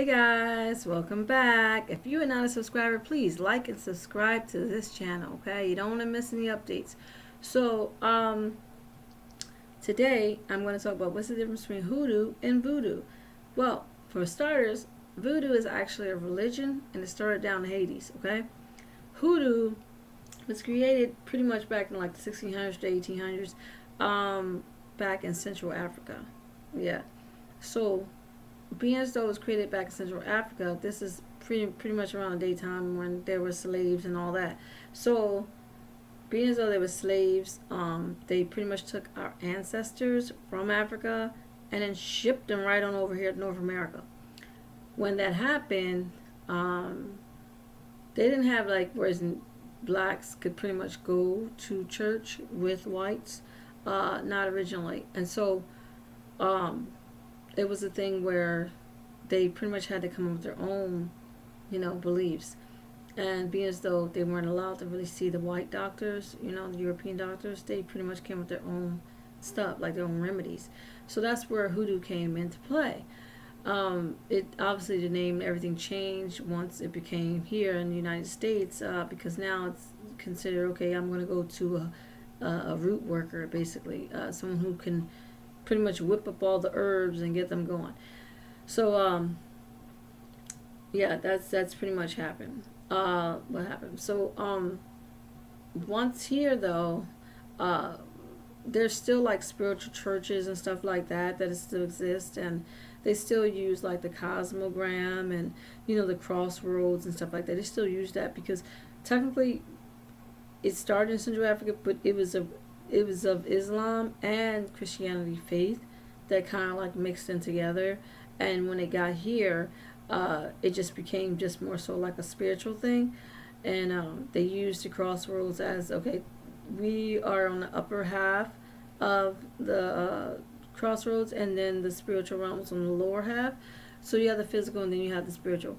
Hey guys, welcome back. If you are not a subscriber, please like and subscribe to this channel, okay? You don't want to miss any updates. So, today I'm going to talk about what's the difference between hoodoo and voodoo. Well, for starters, voodoo is actually a religion and it started down in Hades, okay? Hoodoo was created pretty much back in like the 1600s to 1800s, back in Central Africa. Yeah. So, being as though it was created back in Central Africa, this is pretty much around the daytime when there were slaves and all that. So, being as though they were slaves, they pretty much took our ancestors from Africa and then shipped them right on over here to North America. When that happened, they didn't have like whereas blacks could pretty much go to church with whites, not originally, and so um, it was a thing where they pretty much had to come up with their own, beliefs. And being as though they weren't allowed to really see the white doctors, the European doctors, they pretty much came with their own stuff, like their own remedies. So that's where hoodoo came into play. It obviously the name and everything changed once it became here in the United States, because now it's considered okay. I'm going to go to a root worker, basically, someone who can pretty much whip up all the herbs and get them going. So yeah, that's pretty much happened. What happened? So once here though, there's still like spiritual churches and stuff like that that still exist, and they still use like the cosmogram and the crossroads and stuff like that. They still use that because technically it started in Central Africa, but it was of Islam and Christianity faith that kind of like mixed in together. And when it got here, it just became just more so like a spiritual thing. And they used the crossroads as okay, we are on the upper half of the crossroads, and then the spiritual realm was on the lower half. So you have the physical, and then you have the spiritual,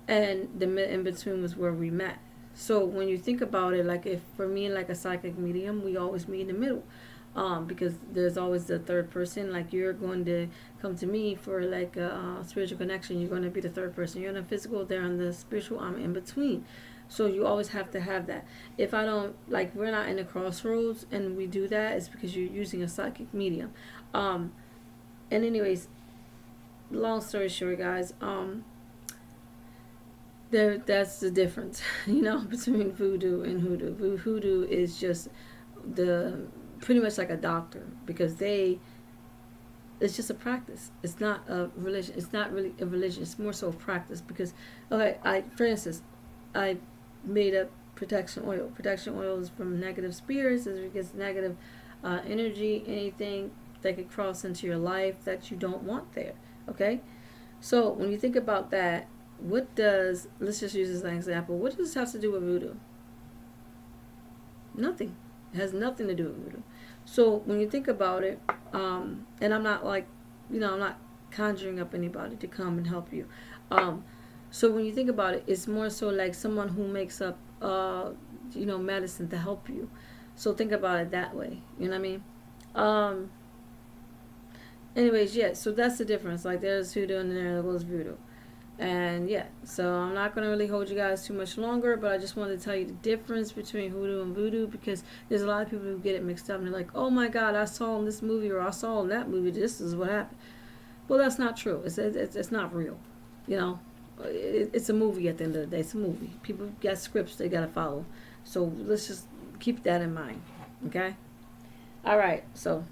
and the in between was where we met. So when you think about it, like if for me, like a psychic medium, we always meet in the middle, because there's always the third person. Like you're going to come to me for like a spiritual connection. You're going to be the third person. You're in the physical, they're in the spiritual. I'm in between. So you always have to have that. If I don't, like we're not in the crossroads and we do that, it's because you're using a psychic medium. And anyways, long story short, guys, that's the difference, between voodoo and hoodoo. Voodoo is just pretty much like a doctor, because it's just a practice. It's not a religion. It's not really a religion. It's more so a practice because, okay, for instance, I made up protection oil. Protection oil is from negative spirits, as it gets negative energy, anything that could cross into your life that you don't want there. Okay, so when you think about that, let's just use this as an example. What does this have to do with voodoo? Nothing. It has nothing to do with voodoo. So when you think about it, and I'm not like, I'm not conjuring up anybody to come and help you. So when you think about it, it's more so like someone who makes up, medicine to help you. So think about it that way. You know what I mean? Anyways, yeah. So that's the difference. Like there's hoodoo and there was voodoo. And yeah, so I'm not going to really hold you guys too much longer, but I just wanted to tell you the difference between hoodoo and voodoo, because there's a lot of people who get it mixed up and they're like, oh my god, I saw in this movie or I saw in that movie, this is what happened. Well, that's not true. It's not real. It's a movie at the end of the day. It's a movie. People got scripts they got to follow. So let's just keep that in mind. Okay? All right, so